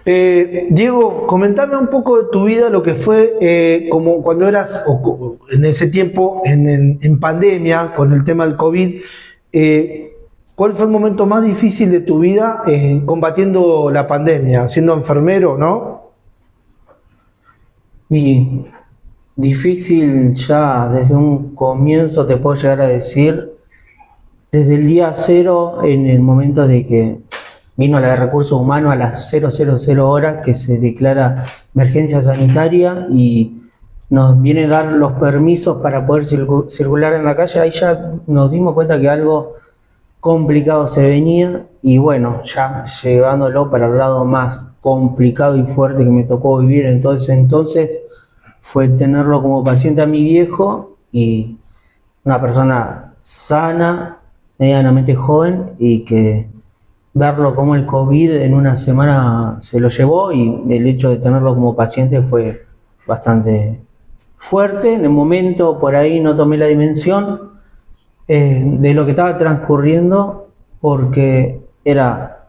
Diego, comentame un poco de tu vida, lo que fue como cuando eras, en ese tiempo, en pandemia, con el tema del COVID. ¿Cuál fue el momento más difícil de tu vida combatiendo la pandemia, siendo enfermero, no? Y difícil ya desde un comienzo, te puedo llegar a decir, desde el día cero, en el momento de que vino la de recursos humanos a las 000 horas que se declara emergencia sanitaria y nos viene a dar los permisos para poder circular en la calle. Ahí ya nos dimos cuenta que algo complicado se venía y bueno, ya llevándolo para el lado más complicado y fuerte que me tocó vivir entonces fue tenerlo como paciente a mi viejo, y una persona sana, medianamente joven, y que verlo como el COVID en una semana se lo llevó, y el hecho de tenerlo como paciente fue bastante fuerte. En el momento por ahí no tomé la dimensión de lo que estaba transcurriendo, porque era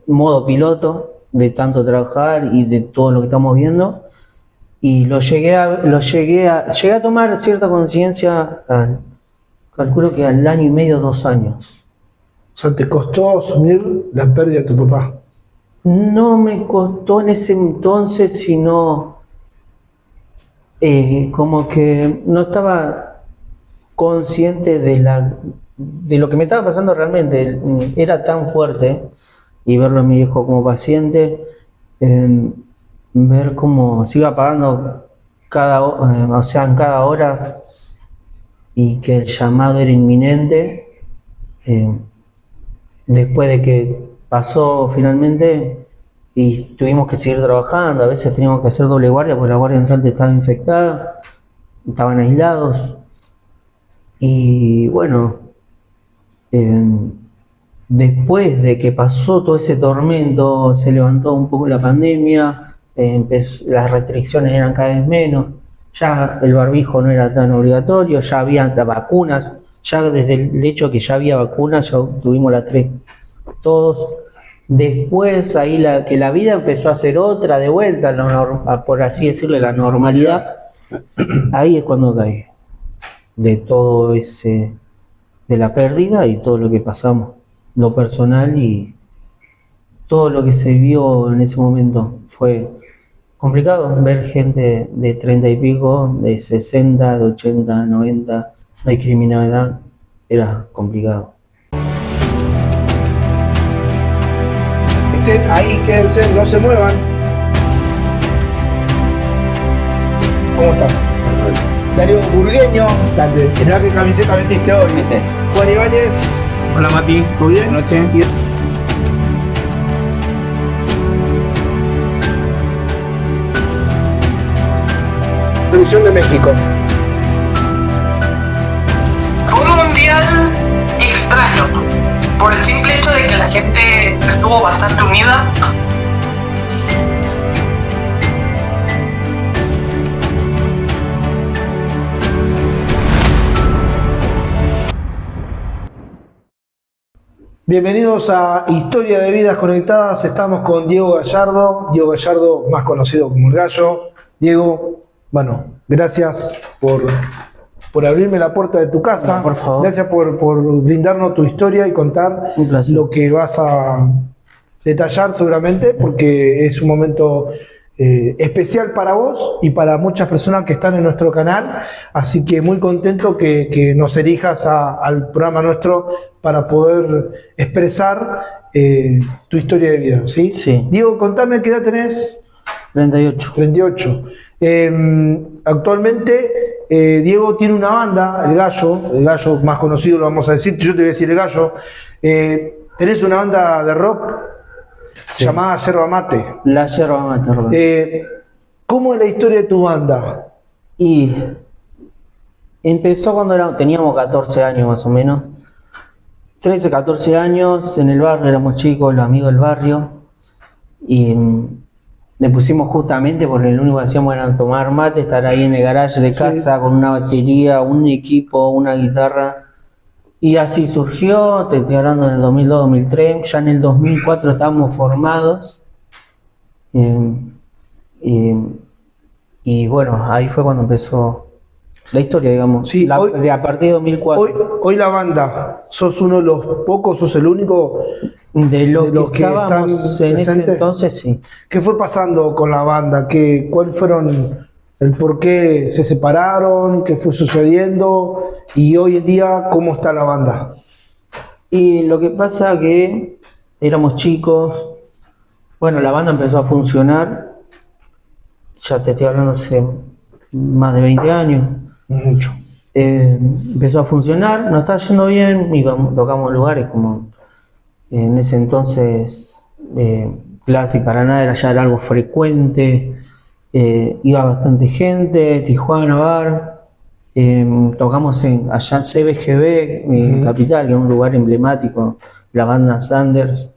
modo piloto de tanto trabajar y de todo lo que estamos viendo, y llegué a tomar cierta conciencia, calculo que al año y medio, 2 años. O sea, ¿te costó asumir la pérdida de tu papá? No me costó en ese entonces, sino como que no estaba consciente de lo que me estaba pasando realmente. Era tan fuerte, y verlo a mi hijo como paciente, ver cómo se iba apagando o sea, en cada hora, y que el llamado era inminente. Después de que pasó finalmente y tuvimos que seguir trabajando, a veces teníamos que hacer doble guardia porque la guardia entrante estaba infectada, estaban aislados. Y bueno, después de que pasó todo ese tormento, se levantó un poco la pandemia, las restricciones eran cada vez menos, ya el barbijo no era tan obligatorio, ya había vacunas, ya desde el hecho que ya había vacunas, ya tuvimos las 3 todos. Después ahí que la vida empezó a ser otra, de vuelta, por así decirlo, la normalidad. Ahí es cuando caí, de todo ese, de la pérdida y todo lo que pasamos, lo personal y todo lo que se vio en ese momento. Fue complicado ver gente de 30 y pico, de 60, de 80, 90, no hay criminalidad, era complicado. Estén ahí, quédense, no se muevan. ¿Cómo estás? Darío Burgueño, mirá qué camiseta metiste hoy. Juan Ibáñez. Hola Mati, ¿Todo bien? buenas noches. Selección de México. Fue un mundial extraño, por el simple hecho de que la gente estuvo bastante unida. Bienvenidos a Historia de Vidas Conectadas. Estamos con Diego Gallardo, más conocido como El Gallo. Diego, bueno, gracias por abrirme la puerta de tu casa. Por favor. Gracias por brindarnos tu historia y contar Un placer. lo que vas a detallar seguramente, porque es un momento especial para vos y para muchas personas que están en nuestro canal. Así que muy contento que nos elijas al programa nuestro para poder expresar tu historia de vida, ¿sí? Sí. Diego, contame qué edad tenés. 38. 38. Actualmente Diego tiene una banda, El Gallo más conocido, lo vamos a decir, yo te voy a decir El Gallo. Tenés una banda de rock, Sí. llamada Yerba Mate. La yerba mate, perdón. ¿Cómo es la historia de tu banda? Y empezó cuando teníamos 14 años más o menos. 13, 14 años, en el barrio, éramos chicos, los amigos del barrio. Y le pusimos justamente porque lo único que hacíamos era tomar mate, estar ahí en el garaje de casa con una batería, un equipo, una guitarra. Y así surgió, te estoy hablando en el 2002, 2003, ya en el 2004 estábamos formados. Eh, y, y bueno, ahí fue cuando empezó la historia, digamos, Sí, hoy- a partir de 2004. Hoy la banda, ¿sos uno de los pocos, sos el único De lo de que los que están estábamos en ese presentes? entonces, sí. ¿Qué fue pasando con la banda? ¿Cuál fueron el por qué se separaron? ¿Qué fue sucediendo? Y hoy en día, ¿cómo está la banda? Y lo que pasa que éramos chicos, bueno, la banda empezó a funcionar, ya te estoy hablando hace más de 20 años. Mucho. Empezó a funcionar, nos estaba yendo bien, tocamos lugares como en ese entonces Plaza y Paraná ya era algo frecuente, iba bastante gente, Tijuana Bar, tocamos allá en CBGB, en Capital, que es un lugar emblemático, la banda Sanders,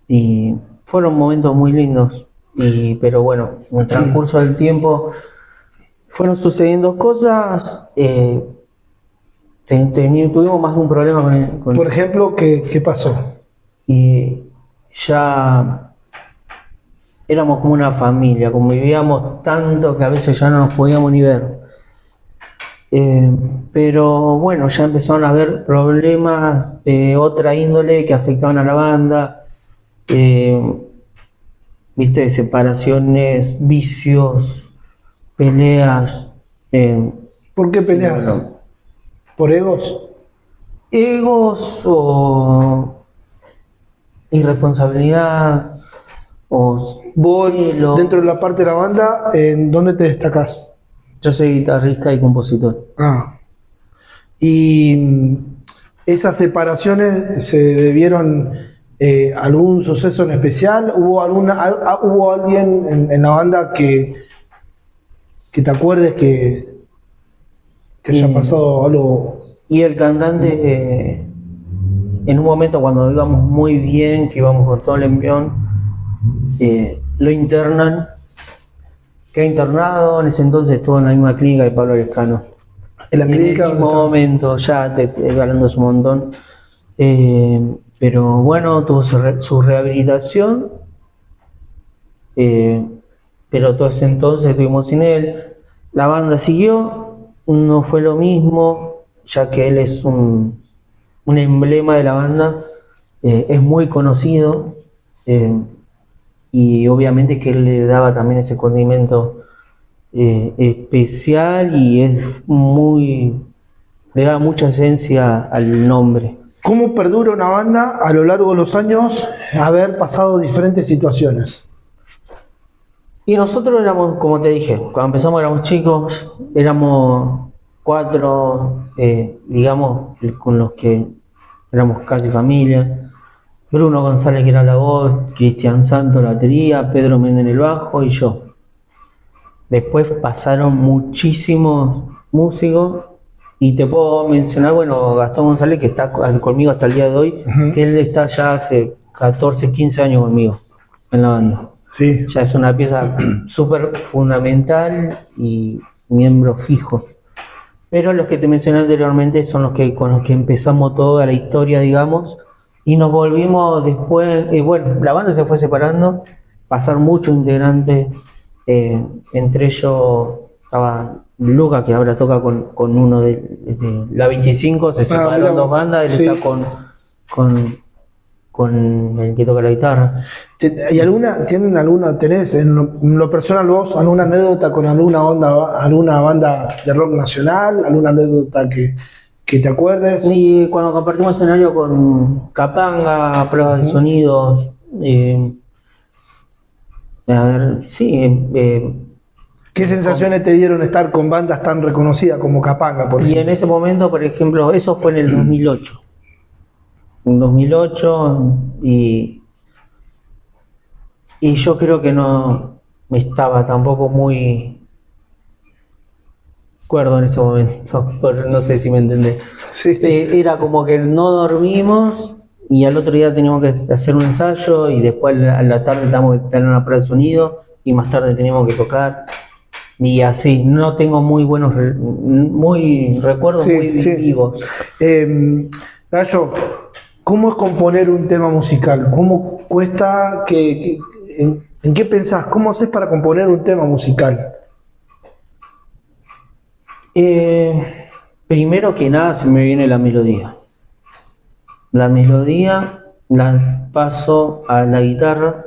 y fueron momentos muy lindos, pero bueno, en el transcurso del tiempo fueron sucediendo cosas, tuvimos más de un problema Por ejemplo, ¿qué pasó? y ya éramos como una familia, convivíamos tanto que a veces ya no nos podíamos ni ver. Pero bueno, ya empezaron a haber problemas de otra índole que afectaban a la banda, viste, separaciones, vicios, peleas, ¿Por qué peleas? bueno, ¿Por egos? egos o irresponsabilidad o Vos, celo. dentro de la parte de la banda, ¿en dónde te destacás? Yo soy guitarrista y compositor. Ah. Y esas separaciones se debieron a algún suceso en especial. ¿Hubo alguien en la banda que te acuerdes que haya pasado algo? Y el cantante, en un momento cuando íbamos muy bien, que íbamos con todo el envión, lo internan, queda internado, en ese entonces estuvo en la misma clínica de Pablo Lescano. En la En clínica el donde mismo estaba. momento, ya te estoy hablando hace un montón, pero bueno, tuvo su rehabilitación, pero todo ese entonces estuvimos sin él. La banda siguió, no fue lo mismo, ya que él es un emblema de la banda, es muy conocido, y obviamente que él le daba también ese condimento especial y le da mucha esencia al nombre. ¿Cómo perdura una banda a lo largo de los años haber pasado diferentes situaciones? Y nosotros éramos, como te dije, cuando empezamos éramos chicos, éramos 4, digamos, con los que éramos casi familia. Bruno González, que era la voz, Cristian Santos la batería, Pedro Méndez en el bajo y yo. Después pasaron muchísimos músicos y te puedo mencionar, bueno, Gastón González, que está conmigo hasta el día de hoy, que él está ya hace 14, 15 años conmigo en la banda. Sí. Ya es una pieza súper fundamental y miembro fijo. Pero los que te mencioné anteriormente son con los que empezamos toda la historia, digamos, y nos volvimos después, bueno, la banda se fue separando, pasaron muchos integrantes, entre ellos estaba Luca, que ahora toca con uno de la 25, se separaron mira, 2 bandas, él sí. está con el que toca la guitarra. ¿Tenés en lo personal vos alguna anécdota con alguna banda de rock nacional? ¿Alguna anécdota que te acuerdes? Y cuando compartimos escenario con Capanga, pruebas de sonidos, a ver, sí, ¿Qué sensaciones te dieron estar con bandas tan reconocidas como Capanga, por y ejemplo? en ese momento, por ejemplo, eso fue en el 2008. En 2008 y yo creo que no estaba tampoco muy cuerdo en ese momento, no sé si me entendés. Sí. Era como que no dormimos y al otro día teníamos que hacer un ensayo y después a la tarde teníamos que tener una prueba de sonido y más tarde teníamos que tocar. Y así, no tengo muy buenos recuerdos Sí, muy sí. vivos. Gallo, ¿cómo es componer un tema musical? ¿Cómo cuesta ¿En qué pensás? ¿Cómo haces para componer un tema musical? Primero que nada se me viene la melodía. La melodía la paso a la guitarra.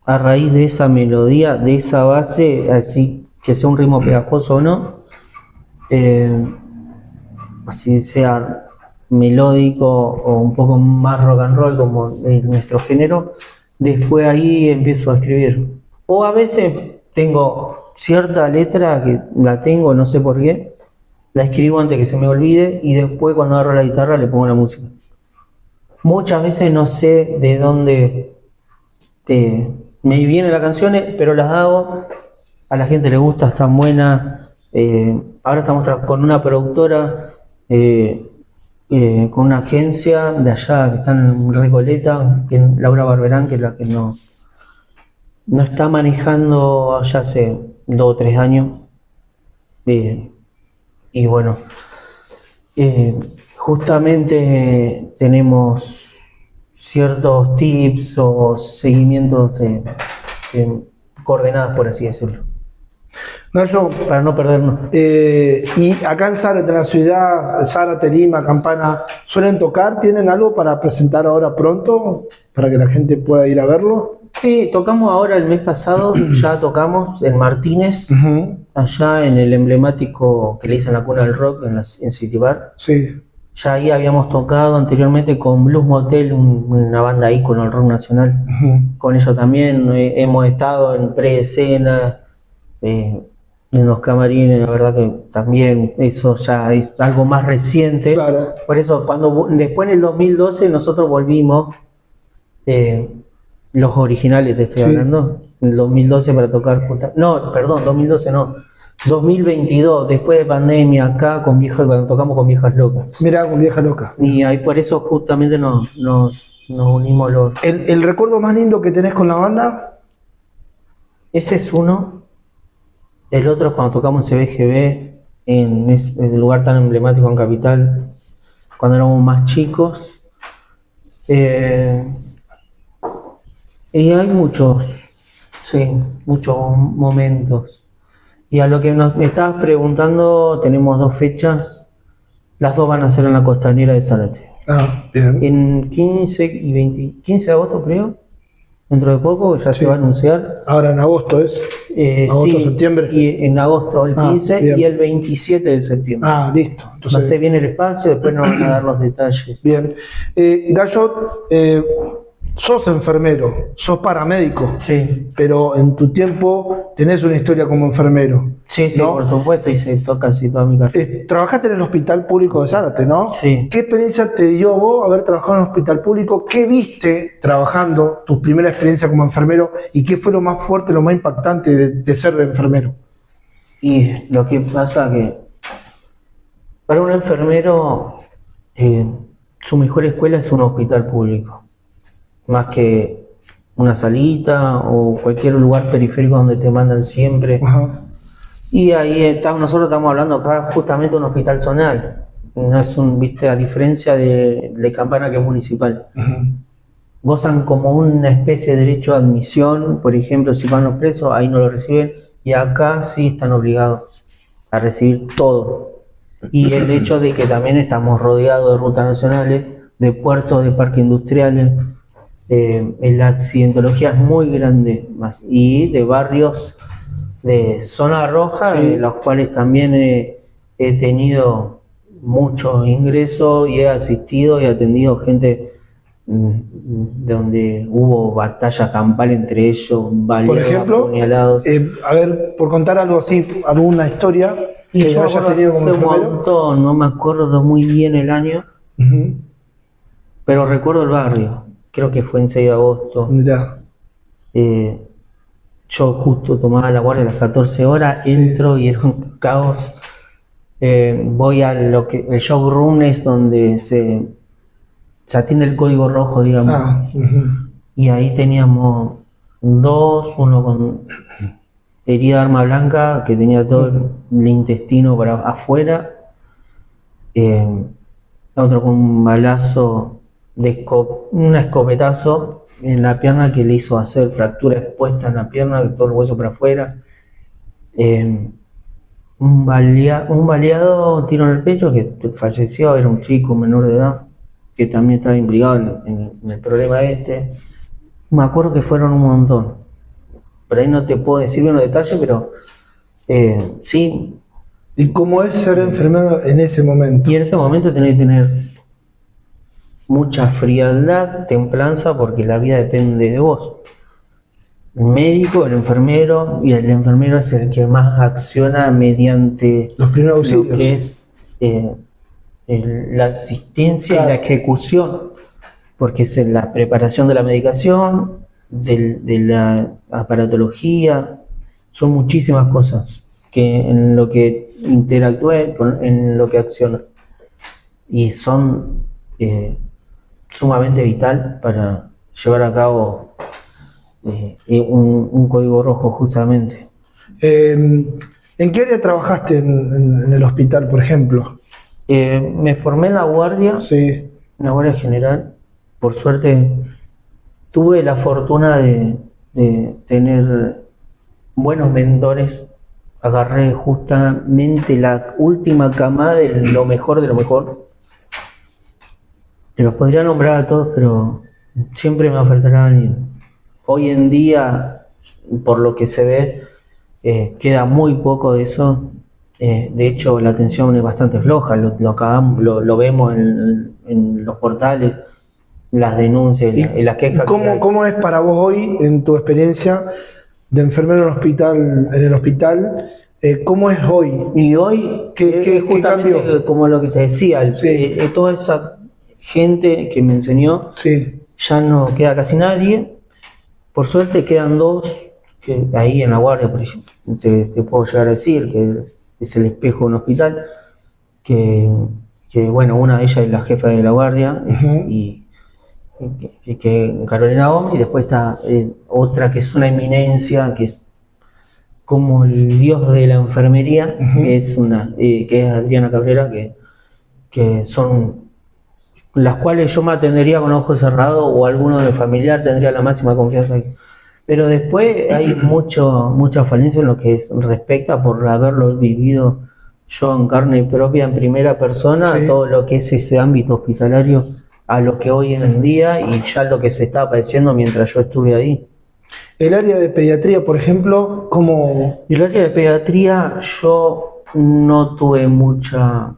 A raíz de esa melodía, de esa base, así que sea un ritmo pegajoso o no, así sea melódico o un poco más rock and roll como es nuestro género, después ahí empiezo a escribir. O a veces tengo cierta letra que la tengo, no sé por qué, la escribo antes que se me olvide y después cuando agarro la guitarra le pongo la música. Muchas veces no sé de dónde me vienen las canciones, pero las hago, a la gente le gusta, están buenas. Ahora estamos con una productora, con una agencia de allá que está en Recoleta, que es Laura Barberán, que es la que no está manejando ya hace 2 o 3 años. Y bueno, justamente tenemos ciertos tips o seguimientos de coordenadas, por así decirlo, Gallo, para no perdernos. y acá en Zárate, en la ciudad, Zárate, Lima, Campana, ¿suelen tocar? ¿Tienen algo para presentar ahora pronto? Para que la gente pueda ir a verlo. Sí, tocamos ahora el mes pasado, ya tocamos en Martínez, allá en el emblemático que le dicen la cuna del rock, en City Bar. Sí. Ya ahí habíamos tocado anteriormente con Blues Motel, una banda ícono del rock nacional. Con ellos también hemos estado en pre-escena, en los camarines, la verdad que también eso ya es algo más reciente. Claro. Por eso, después en el 2012 nosotros volvimos, los originales te estoy hablando, en el 2012 para tocar, no, perdón, 2012 no, 2022, después de pandemia, acá cuando tocamos con Viejas Locas. Mirá, con Vieja Loca. Y ahí por eso justamente nos unimos los... ¿El recuerdo más lindo que tenés con la banda? Ese es uno. El otro es cuando tocamos en CBGB, en el lugar tan emblemático en Capital, cuando éramos más chicos. Y hay muchos momentos. Y a lo que me estabas preguntando, tenemos 2 fechas. Las 2 van a ser en la costanera de Zárate. Ah, bien. En 15 y 15 de agosto, creo. Dentro de poco ya se va a anunciar. Ahora en agosto es. Agosto, Sí, septiembre. y en agosto el 15 bien. y el 27 de septiembre. Ah, listo. No Entonces, sé bien el espacio, después nos van a dar los detalles. bien. Gallo, sos enfermero, sos paramédico, Sí, pero en tu tiempo tenés una historia como enfermero. sí, ¿no? por supuesto, hice casi toda mi carrera. Trabajaste en el Hospital Público de Zárate, ¿no? Sí. ¿Qué experiencia te dio vos haber trabajado en un hospital público? ¿Qué viste trabajando, tu primera experiencia como enfermero? ¿Y qué fue lo más fuerte, lo más impactante de ser de enfermero? Y lo que pasa que para un enfermero su mejor escuela es un hospital público, más que una salita o cualquier lugar periférico donde te mandan siempre. Ajá. Y ahí nosotros estamos hablando acá justamente de un hospital zonal, no es viste, a diferencia de Campana, que es municipal. Gozan como una especie de derecho a admisión, por ejemplo, si van los presos, ahí no lo reciben, y acá sí están obligados a recibir todo. Y el hecho de que también estamos rodeados de rutas nacionales, de puertos, de parques industriales, la accidentología es muy grande, y de barrios de zona roja, Sí. en los cuales también he tenido muchos ingresos y he asistido y atendido gente donde hubo batalla campal entre ellos, Por baleados, ejemplo, apuñalados. a ver, por contar algo así, alguna historia Y que yo me hayas acuerdo tenido como hace un enfermero. montón, no me acuerdo muy bien el año, Ujú. pero recuerdo el barrio, creo que fue en 6 de agosto. Mirá. Yo justo tomaba la guardia a las 14 horas, Sí. entro y era un caos. Voy a el showroom es donde se atiende el código rojo, digamos. Ah, ujú. Y ahí teníamos 2, uno con herida de arma blanca, que tenía todo el intestino para afuera. Otro con un balazo un escopetazo en la pierna que le hizo hacer fractura expuesta en la pierna, todo el hueso para afuera. Un baleado, tiro en el pecho, que falleció, era un chico menor de edad, que también estaba implicado en el problema este. Me acuerdo que fueron un montón. Por ahí no te puedo decir bien los detalles, pero sí. ¿Y cómo es ser enfermero en ese momento? Y en ese momento tenés que tener mucha frialdad, templanza, porque la vida depende de vos. El médico, el enfermero, y el enfermero es el que más acciona mediante Los primeros auxilios. lo que es la asistencia Claro. y la ejecución, porque es en la preparación de la medicación, de la aparatología, son muchísimas cosas que en lo que interactúe, en lo que acciona, y son sumamente vital para llevar a cabo un código rojo justamente. ¿En qué área trabajaste en el hospital, por ejemplo? Me formé en la guardia, Sí. en la guardia general. Por suerte tuve la fortuna de tener buenos mentores. Agarré justamente la última camada de lo mejor de lo mejor. Te los podría nombrar a todos, pero siempre me va a faltar alguien. Hoy en día, por lo que se ve, queda muy poco de eso. De hecho, la atención es bastante floja, lo vemos en los portales, las denuncias y las quejas. ¿Cómo es para vos hoy, en tu experiencia de enfermero en el hospital, cómo es hoy? Y hoy, ¿Qué justamente cambió? como lo que te decía, Sí. toda esa gente que me enseñó, Sí. ya no queda casi nadie. Por suerte quedan dos, que ahí en la guardia, por ejemplo, te puedo llegar a decir que es el espejo de un hospital, que bueno, una de ellas es la jefa de la guardia, Ujú. que Carolina Gómez, y después está otra que es una eminencia, que es como el dios de la enfermería, Ujú. que es Adriana Cabrera, que son las cuales yo me atendería con ojos cerrados, o alguno de familiar tendría la máxima confianza ahí. Pero después hay mucha falencia en lo que respecta, por haberlo vivido yo en carne propia, en primera persona, Sí. todo lo que es ese ámbito hospitalario, a lo que hoy en día y ya lo que se está padeciendo mientras yo estuve ahí. El área de pediatría, por ejemplo, ¿cómo? Y el área de pediatría, yo no tuve no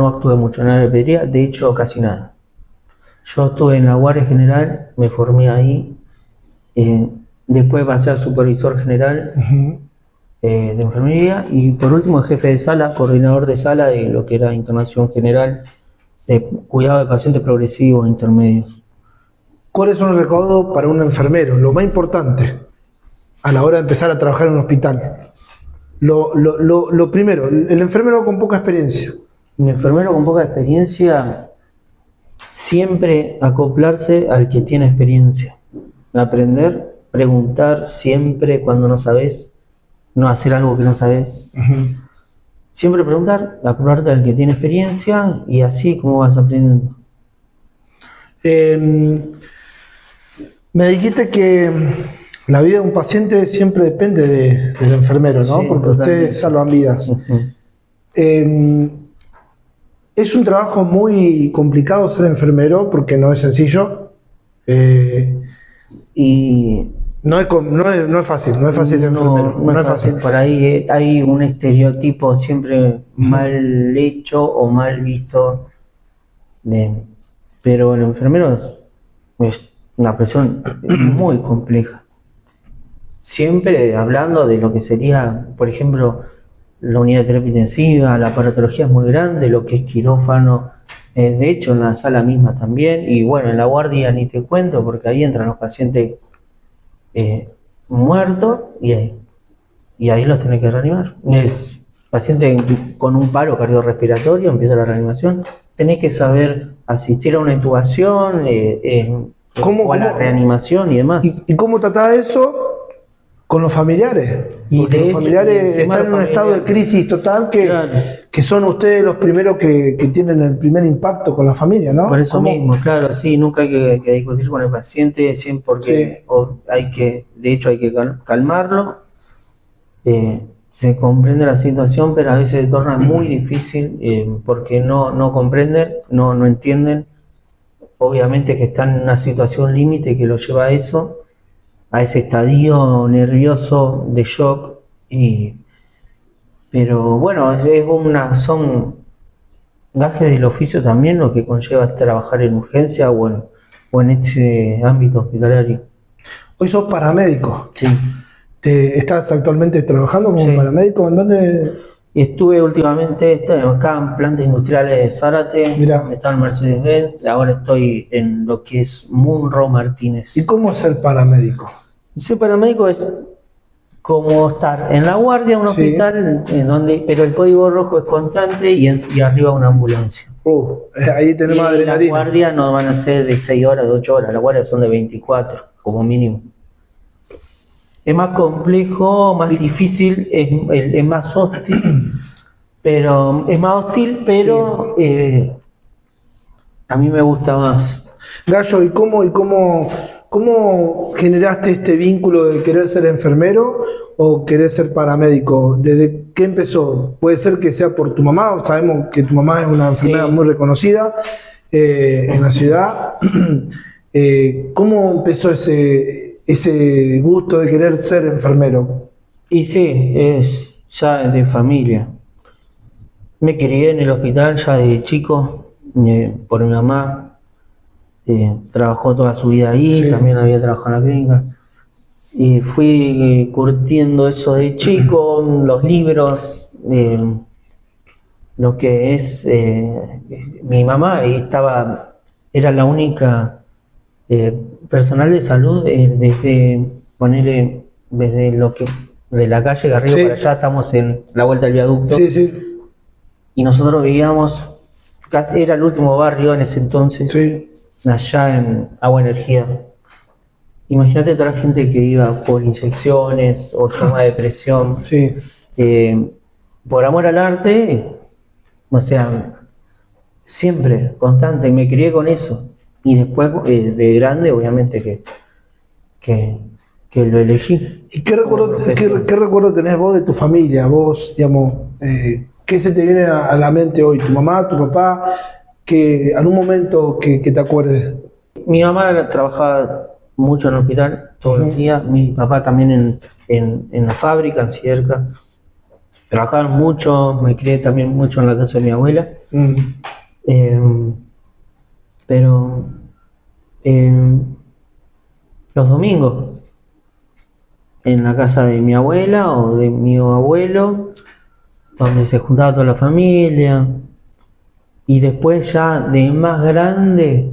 actué mucho en el área de pediatría, de hecho casi nada. Yo estuve en la guardia general, me formé ahí, después pasé al supervisor general Ujú. de enfermería, y por último el jefe de sala, coordinador de sala de lo que era internación general de cuidado de pacientes progresivos e intermedios. ¿Cuál es un recaudo para un enfermero? Lo más importante a la hora de empezar a trabajar en un hospital. Lo primero, el enfermero con poca experiencia. Un enfermero con poca experiencia, siempre acoplarse al que tiene experiencia. Aprender, preguntar siempre cuando no sabes, no hacer algo que no sabes. Ujú. Siempre preguntar, acoplarte al que tiene experiencia, y así como vas aprendiendo. Me dijiste que la vida de un paciente siempre depende del enfermero, ¿no? Sí, Porque totalmente. ustedes salvan vidas. Ujú. Es un trabajo muy complicado ser enfermero porque no es sencillo. Y No es fácil, no es fácil ser enfermero. no es fácil. Por ahí hay un estereotipo siempre mal hecho o mal visto, pero el enfermero es una profesión muy compleja. Siempre hablando de lo que sería, por ejemplo, la unidad de terapia intensiva, la aparatología es muy grande, lo que es quirófano, de hecho en la sala misma también, y bueno, en la guardia ni te cuento, porque ahí entran los pacientes muertos, y ahí los tenés que reanimar. El paciente con un paro cardiorrespiratorio empieza la reanimación, tenés que saber asistir a una intubación, o a la reanimación y demás. ¿Y cómo tratás eso con los familiares. Y Porque de los hecho, familiares encima están en los un estado de familiares. crisis total que, Claro. que son ustedes los primeros que tienen el primer impacto con la familia, ¿no? Por eso ¿Cómo? mismo, claro, sí, nunca hay que discutir con el paciente, siempre porque hay que, de hecho hay que calmarlo, se comprende la situación, pero a veces se torna muy difícil porque no comprenden, no entienden, obviamente que están en una situación límite que lo lleva a eso, a ese estadio nervioso de shock, pero bueno, son gajes del oficio también lo que conlleva trabajar en urgencia o en este ámbito hospitalario. Hoy sos paramédico. Sí. ¿Estás actualmente trabajando como Sí. paramédico? ¿En dónde? Y estuve últimamente acá en plantas industriales de Zárate, Mirá. está en Mercedes-Benz, ahora estoy en lo que es Munro Martínez. ¿Y cómo es ser paramédico? Ser paramédico es como estar en la guardia de un Sí. hospital, pero el código rojo es constante y arriba una ambulancia. Ahí tenemos Y las adrenalina. guardias no van a ser de 6 horas, de 8 horas, las guardias son de 24, como mínimo. Es más complejo, más difícil, es más hostil, pero a mí me gusta más. Gallo, ¿cómo generaste este vínculo de querer ser enfermero o querer ser paramédico? ¿Desde qué empezó? Puede ser que sea por tu mamá, sabemos que tu mamá es una enfermera Sí. muy reconocida en la ciudad. ¿Cómo empezó ese gusto de querer ser enfermero? Y sí, es ya de familia. Me crié en el hospital ya de chico, por mi mamá. Trabajó toda su vida ahí, Sí. también había trabajado en la clínica. Y fui curtiendo eso de chico, los libros, lo que es mi mamá era la única personal de salud desde lo que de la calle de arriba Sí. para allá, estamos en la vuelta del viaducto. Sí, sí, Y nosotros vivíamos, casi era el último barrio en ese entonces, sí. allá en Agua Energía. Imagínate toda la gente que iba por inyecciones o toma de presión, Sí. por amor al arte, o sea, siempre, constante, me crié con eso. Y después, de grande, obviamente que lo elegí. ¿Y qué como recuerdo, profesión. qué recuerdo tenés vos de tu familia? Vos, digamos, ¿qué se te viene a la mente hoy? ¿Tu mamá, tu papá? Que algún momento que te acuerdes. Mi mamá trabajaba mucho en el hospital todos los días, mi papá también en la fábrica, en Cierca. Trabajaban mucho, me crié también mucho en la casa de mi abuela. Mm. Pero los domingos, en la casa de mi abuela o de mi abuelo, donde se juntaba toda la familia. Y después ya de más grande,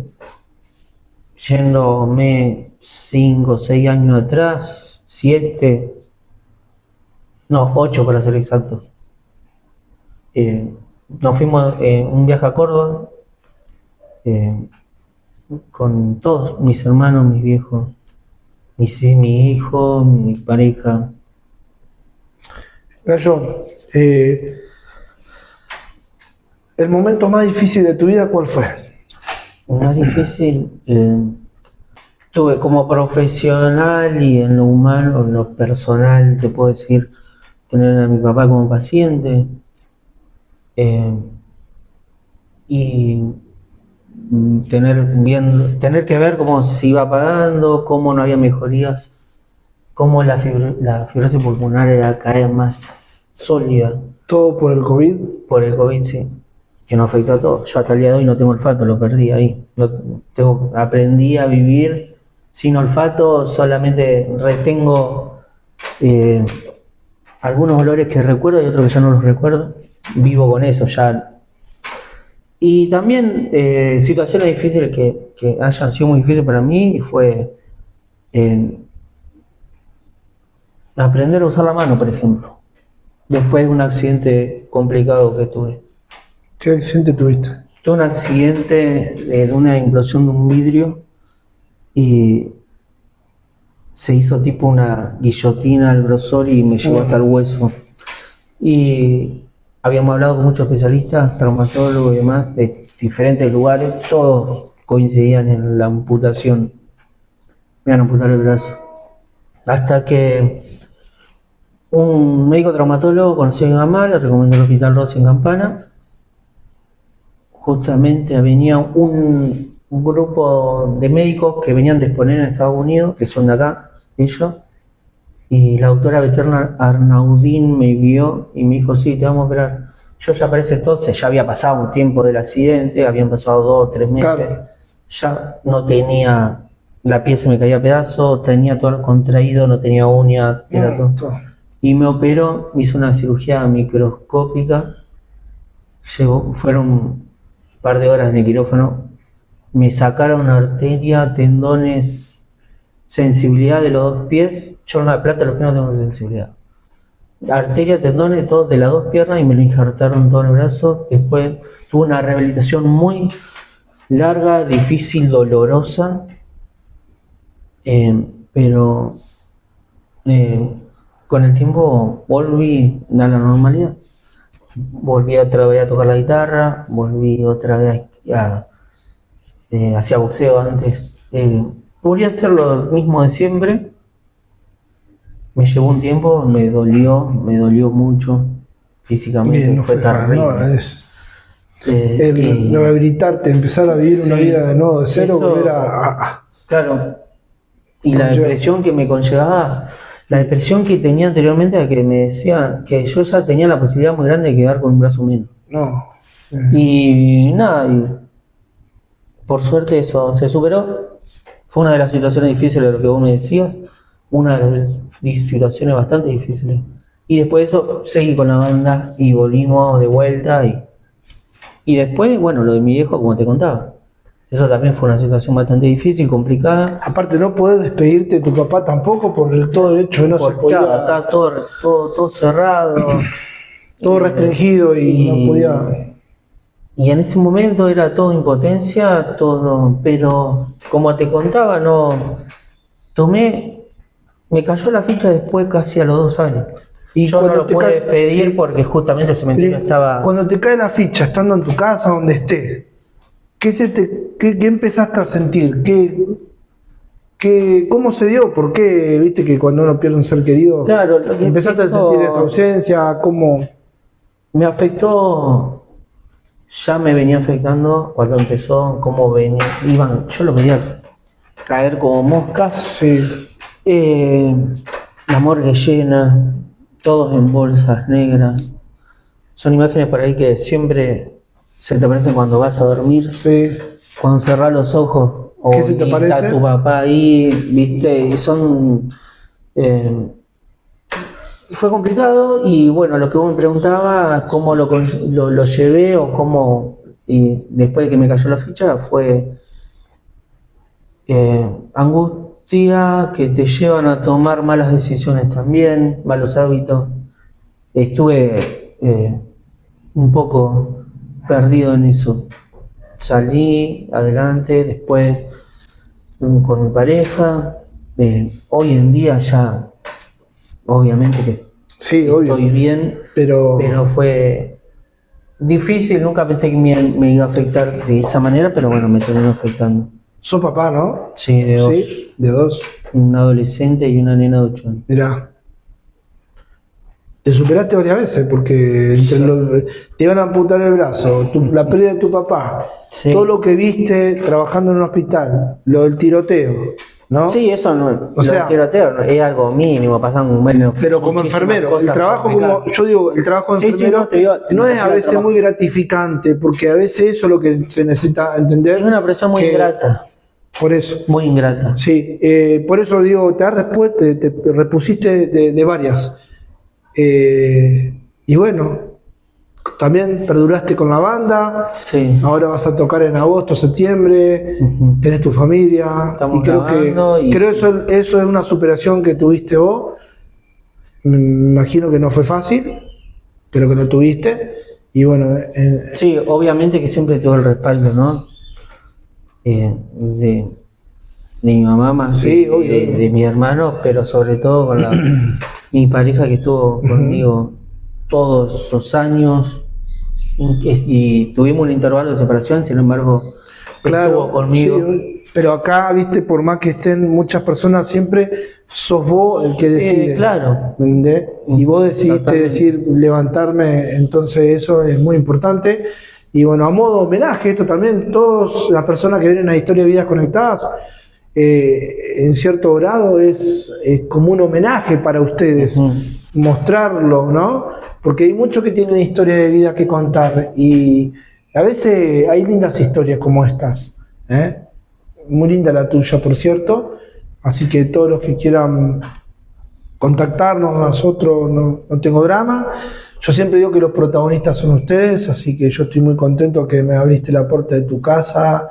yéndome 5 o 6 años atrás, 7, no, 8 para ser exacto. Nos fuimos un viaje a Córdoba con todos mis hermanos, mis viejos, mi hijo, mi pareja. Gallo, ¿el momento más difícil de tu vida cuál fue? Más difícil, tuve como profesional y en lo humano, en lo personal, te puedo decir, tener a mi papá como paciente y tener que ver cómo se iba apagando, cómo no había mejorías, cómo la fibrosis pulmonar era cada vez más sólida ¿Todo por el COVID? por el COVID, sí, que nos afectó a todos. Yo hasta el día de hoy no tengo olfato, lo perdí ahí. Aprendí a vivir sin olfato, solamente retengo algunos olores que recuerdo y otros que ya no los recuerdo. Vivo con eso ya. Y también situaciones difíciles que hayan sido muy difíciles para mí fue aprender a usar la mano, por ejemplo, después de un accidente complicado que tuve. ¿Qué accidente tuviste? Tuve un accidente de una implosión de un vidrio y se hizo tipo una guillotina al grosor y me llegó hasta el hueso. Y habíamos hablado con muchos especialistas, traumatólogos y demás, de diferentes lugares, todos coincidían en la amputación. Me iban a amputar el brazo. Hasta que un médico traumatólogo conoció a mi mamá, le recomendó el Hospital Rossi en Campana. Justamente venía un grupo de médicos que venían de exponer en Estados Unidos, que son de acá, ellos, y la doctora Beterna Arnaudín me vio y me dijo, sí, te vamos a operar. Yo ya para ese entonces ya había pasado un tiempo del accidente, habían pasado 2 o 3 meses, Claro. ya no tenía, la piel se me caía a pedazos, tenía todo contraído, no tenía uña, era todo. Y me operó, me hizo una cirugía microscópica, fueron un par de horas en el quirófano, me sacaron arteria, tendones, sensibilidad de los 2 pies, yo en La Plata los pies no tengo sensibilidad. Arteria, tendones, todo de las 2 piernas y me lo injertaron todo en el brazo. Después tuve una rehabilitación muy larga, difícil, dolorosa, pero con el tiempo volví a la normalidad. Volví otra vez a tocar la guitarra, volví otra vez hacía boxeo antes. Volví a hacer lo mismo de siempre. Me llevó un tiempo, me dolió mucho físicamente, Bien, no fue terrible. no, es Y rehabilitarte, empezar a vivir una sí, vida de nuevo, de cero, eso- volver a- claro, y la Conlleva. depresión que me conllevaba, la depresión que tenía anteriormente, era que me decía que yo ya tenía la posibilidad muy grande de quedar con un brazo menos. no. Y nada, y por suerte eso se superó. Fue una de las situaciones difíciles de lo que vos me decías, una de las situaciones bastante difíciles. Y después de eso seguí con la banda y volvimos de vuelta. Y después, bueno, lo de mi viejo, como te contaba. Eso también fue una situación bastante difícil, complicada. Aparte no podés despedirte de tu papá tampoco por todo el hecho de no se Porque podía, estaba todo cerrado. todo restringido y no podía. Y en ese momento era todo impotencia, todo, pero como te contaba, me cayó la ficha después casi a los 2 años. Y Yo no cuando lo te pude cae- despedir sí. porque justamente el cementerio estaba... Cuando te cae la ficha, estando en tu casa, donde estés, ¿qué empezaste a sentir? ¿Cómo se dio? ¿Por qué? Viste que cuando uno pierde un ser querido, Claro, lo que empezaste empezó- a sentir esa ausencia, ¿cómo? Me afectó, ya me venía afectando cuando empezó, cómo yo lo veía caer como moscas. Sí, La morgue llena, todos en bolsas negras. Son imágenes por ahí que siempre se te aparecen cuando vas a dormir, sí. cuando cerrás los ojos. ¿Qué se te y aparece? está tu papá ahí, viste, y son... fue complicado y bueno, lo que vos me preguntaba, cómo lo llevé o cómo... Y después de que me cayó la ficha fue angustia que te llevan a tomar malas decisiones también, malos hábitos. Estuve un poco perdido en eso. Salí adelante, después con mi pareja. Hoy en día ya, obviamente que Sí, obvio. estoy bien, Pero fue difícil, nunca pensé que me iba a afectar de esa manera, pero bueno, me terminó afectando. sos papá, ¿no? Sí, de 2. Sí, de 2. Un adolescente y una nena de 8 años. Mirá. Te superaste varias veces porque te iban a amputar el brazo, la pérdida de tu papá, Sí. todo lo que viste trabajando en un hospital, lo del tiroteo, ¿no? Sí, eso no, O sea, los tiroteos no, es algo mínimo, pasan bueno, pero como muchísimas enfermero, el cosas trabajo complicadas. yo digo, el trabajo de Sí, sí, enfermero no, te digo, no es a el veces trabajo. muy gratificante, porque a veces eso es lo que se necesita entender. Es una presión muy que- ingrata, Por eso. muy ingrata. Sí, por eso digo, te repusiste de varias. Y bueno, también perduraste con la banda, Sí. ahora vas a tocar en agosto, septiembre, Ujú. tenés tu familia, Estamos y creo grabando que y- creo eso es una superación que tuviste vos. Me imagino que no fue fácil, pero que lo tuviste. Y bueno, Sí, obviamente que siempre tuve el respaldo, ¿no? De de mi mamá, más Sí, que obvio. de mi hermano, pero sobre todo con mi pareja que estuvo conmigo todos esos años y tuvimos un intervalo de separación, sin embargo, estuvo conmigo. sí, pero acá, viste, por más que estén muchas personas, siempre sos vos el que decide. Claro. ¿Me entendés? Y vos decidiste Totalmente. decir levantarme, entonces eso es muy importante. Y bueno, a modo de homenaje, esto también, todas las personas que vienen a Historia de Vidas Conectadas, en cierto grado es como un homenaje para ustedes, mostrarlo, ¿no? Porque hay muchos que tienen historia de vida que contar y a veces hay lindas historias como estas, ¿eh? Muy linda la tuya, por cierto. Así que todos los que quieran contactarnos, nosotros no tengo drama. Yo siempre digo que los protagonistas son ustedes, así que yo estoy muy contento que me abriste la puerta de tu casa.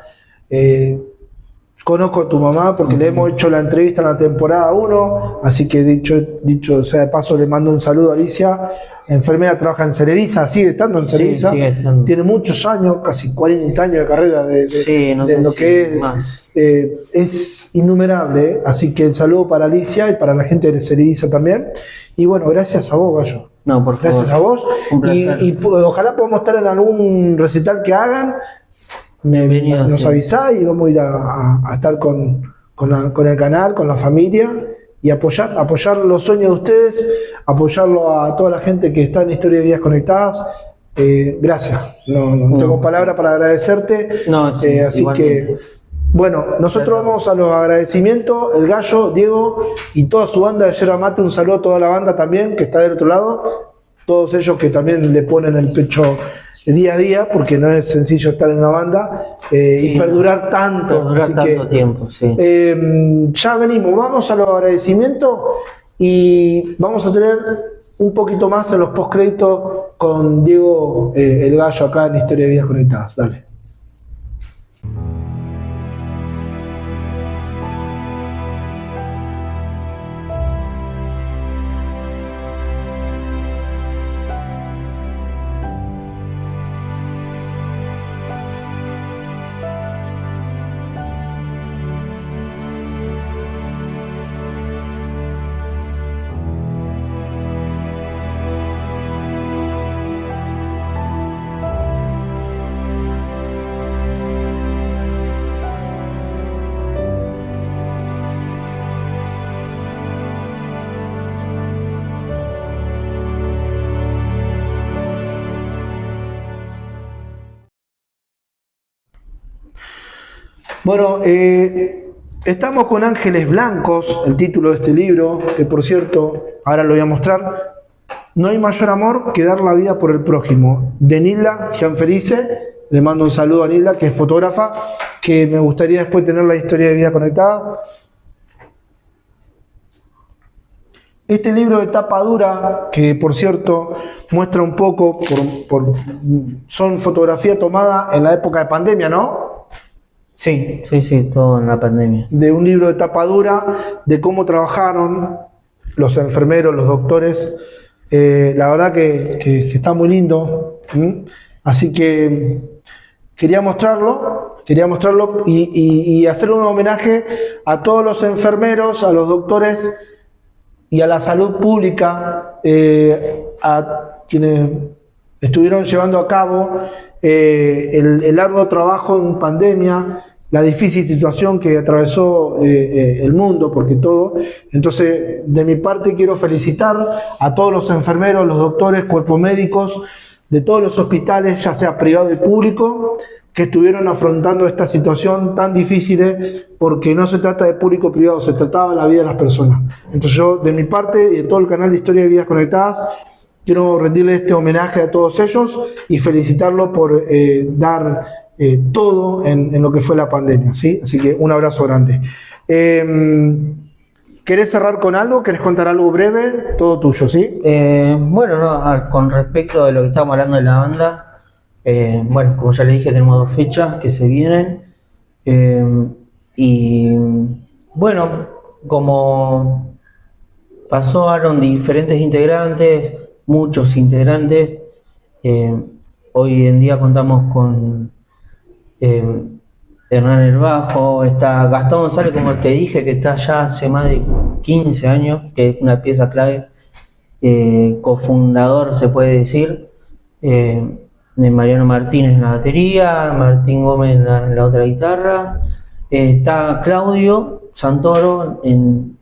Conozco a tu mamá porque le hemos hecho la entrevista en la temporada 1, así que dicho sea de paso, le mando un saludo a Alicia. Enfermera, trabaja en Cereriza, sigue estando en Cereriza. Sí, sigue estando. Tiene muchos años, casi 40 años de carrera Sí, no de sé lo si que más. es innumerable. Así que el saludo para Alicia y para la gente de Cereriza también. Y bueno, gracias a vos, Gallo. No, por favor. Gracias a vos. Un placer. Y ojalá podamos estar en algún recital que hagan. Bienvenido, Nos sí. avisás y vamos a ir a estar con el canal, con la familia y apoyar los sueños de ustedes, apoyarlo a toda la gente que está en Historia de Vidas Conectadas. Gracias. No tengo palabras para agradecerte. No, sí, así igualmente. que, bueno, nosotros vamos a los agradecimientos. El Gallo, Diego y toda su banda de Yerba Mate. Un saludo a toda la banda también que está del otro lado. Todos ellos que también le ponen el pecho día a día, porque no es sencillo estar en una banda y perdurar tanto. Perdurar Así tanto que, tiempo, sí. ya venimos, vamos a los agradecimientos y vamos a tener un poquito más en los postcréditos con Diego el Gallo acá en Historia de Vidas Conectadas. Dale. Bueno, estamos con Ángeles Blancos, el título de este libro, que por cierto, ahora lo voy a mostrar. No hay mayor amor que dar la vida por el prójimo, de Nilda Gianfelice. Le mando un saludo a Nilda, que es fotógrafa, que me gustaría después tener la historia de vida conectada. Este libro de tapa dura, que por cierto muestra un poco, son fotografías tomadas en la época de pandemia, ¿no? Sí, todo en la pandemia. De un libro de tapa dura, de cómo trabajaron los enfermeros, los doctores. La verdad que está muy lindo. Así que quería mostrarlo y hacer un homenaje a todos los enfermeros, a los doctores y a la salud pública, a quienes estuvieron llevando a cabo el arduo trabajo en pandemia, la difícil situación que atravesó el mundo, porque todo. Entonces, de mi parte quiero felicitar a todos los enfermeros, los doctores, cuerpos médicos de todos los hospitales, ya sea privado y público, que estuvieron afrontando esta situación tan difícil, porque no se trata de público o privado, se trataba de la vida de las personas. Entonces yo, de mi parte y de todo el canal de Historia de Vidas Conectadas, quiero rendirle este homenaje a todos ellos y felicitarlos por dar todo en lo que fue la pandemia, ¿sí? Así que un abrazo grande. ¿Querés cerrar con algo? ¿Querés contar algo breve? Todo tuyo, ¿sí? Bueno, no, con respecto de lo que estamos hablando de la banda, bueno, como ya les dije, tenemos 2 fechas que se vienen. Y bueno, como pasaron diferentes integrantes, muchos integrantes, hoy en día contamos con Hernán el bajo, está Gastón González, como te dije, que está ya hace más de 15 años, que es una pieza clave, cofundador se puede decir, de Mariano Martínez en la batería, Martín Gómez en la otra guitarra, está Claudio Santoro en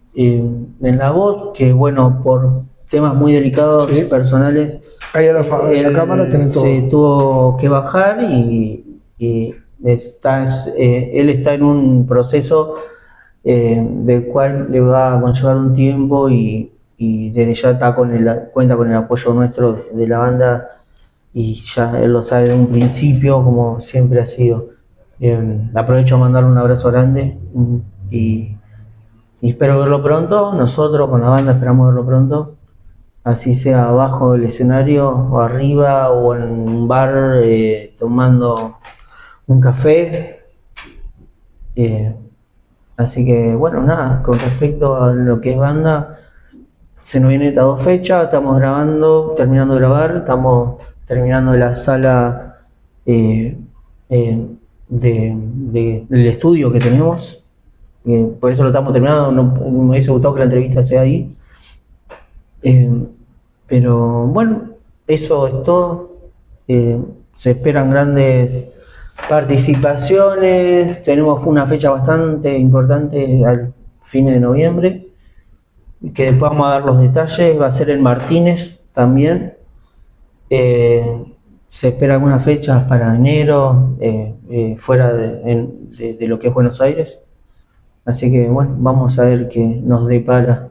la voz, que bueno, por temas muy delicados personales, ahí en la cámara tenés todo. Se tuvo que bajar y él está en un proceso del cual le va a conllevar un tiempo y desde ya está cuenta con el apoyo nuestro de la banda y ya él lo sabe de un principio como siempre ha sido. Aprovecho a mandarle un abrazo grande y espero verlo pronto. Nosotros con la banda esperamos verlo pronto, así sea abajo del escenario o arriba o en un bar tomando un café. Así que bueno, nada, con respecto a lo que es banda, se nos viene estas 2 fechas, estamos terminando de grabar, estamos terminando la sala del estudio que tenemos, por eso lo estamos terminando, me hubiese gustado que la entrevista sea ahí. Pero bueno, eso es todo. Se esperan grandes participaciones, tenemos una fecha bastante importante al fin de noviembre, que después vamos a dar los detalles, va a ser en Martínez también. Se esperan algunas fechas para enero, fuera de lo que es Buenos Aires. Así que bueno, vamos a ver qué nos depara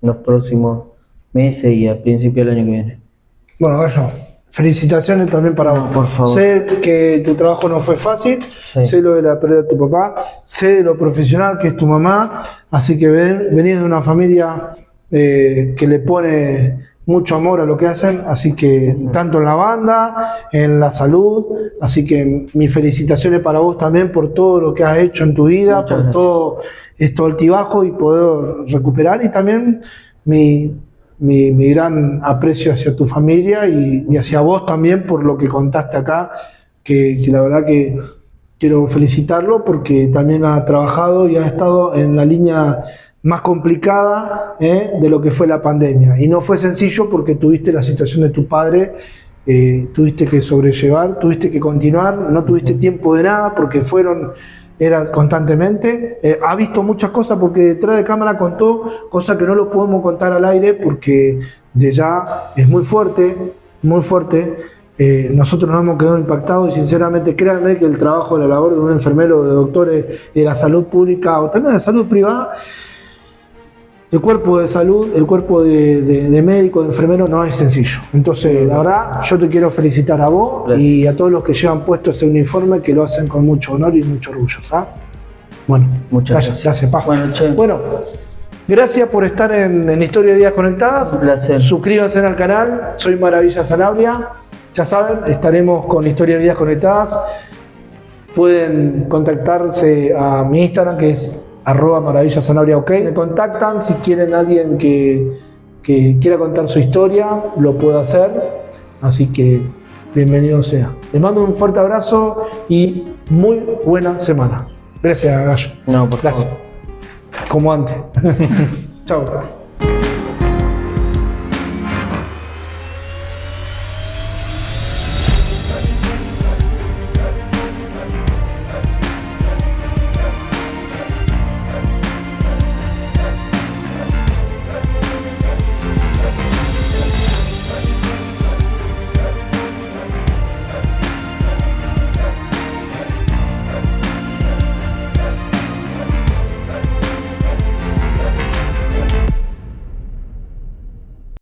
los próximos meses y al principio del año que viene. Bueno, Gallo, felicitaciones también para vos. Por favor. Sé que tu trabajo no fue fácil, sé lo de la pérdida de tu papá, sé de lo profesional que es tu mamá, así que venís de una familia que le pone mucho amor a lo que hacen, así que tanto en la banda, en la salud, así que mis felicitaciones para vos también por todo lo que has hecho en tu vida, Muchas por gracias. todo esto altibajo y poder recuperar, y también mi gran aprecio hacia tu familia y hacia vos también por lo que contaste acá, que la verdad que quiero felicitarlo porque también ha trabajado y ha estado en la línea más complicada de lo que fue la pandemia. Y no fue sencillo porque tuviste la situación de tu padre, tuviste que sobrellevar, tuviste que continuar, no tuviste tiempo de nada porque era constantemente. Ha visto muchas cosas porque detrás de cámara contó cosas que no lo podemos contar al aire porque de ya es muy fuerte, muy fuerte. Nosotros nos hemos quedado impactados y sinceramente créanme que el trabajo, la labor de un enfermero, de doctores, de la salud pública o también de la salud privada, el cuerpo de salud, el cuerpo de médico, de enfermero no es sencillo. Entonces, la verdad, yo te quiero felicitar a vos. Gracias. Y a todos los que llevan puesto ese uniforme, que lo hacen con mucho honor y mucho orgullo, ¿sabes? Bueno, muchas gracias, Paz. Bueno, gracias por estar en Historia de Vidas Conectadas. Un placer. Suscríbanse al canal, soy Maravilla Sanabria. Ya saben, estaremos con Historia de Vidas Conectadas. Pueden contactarse a mi Instagram, que es @maravillasanabria, ok. Me contactan si quieren alguien que quiera contar su historia, lo puedo hacer, así que bienvenido sea. Les mando un fuerte abrazo y muy buena semana. Gracias, Gallo. No, por favor. Como antes. Chao.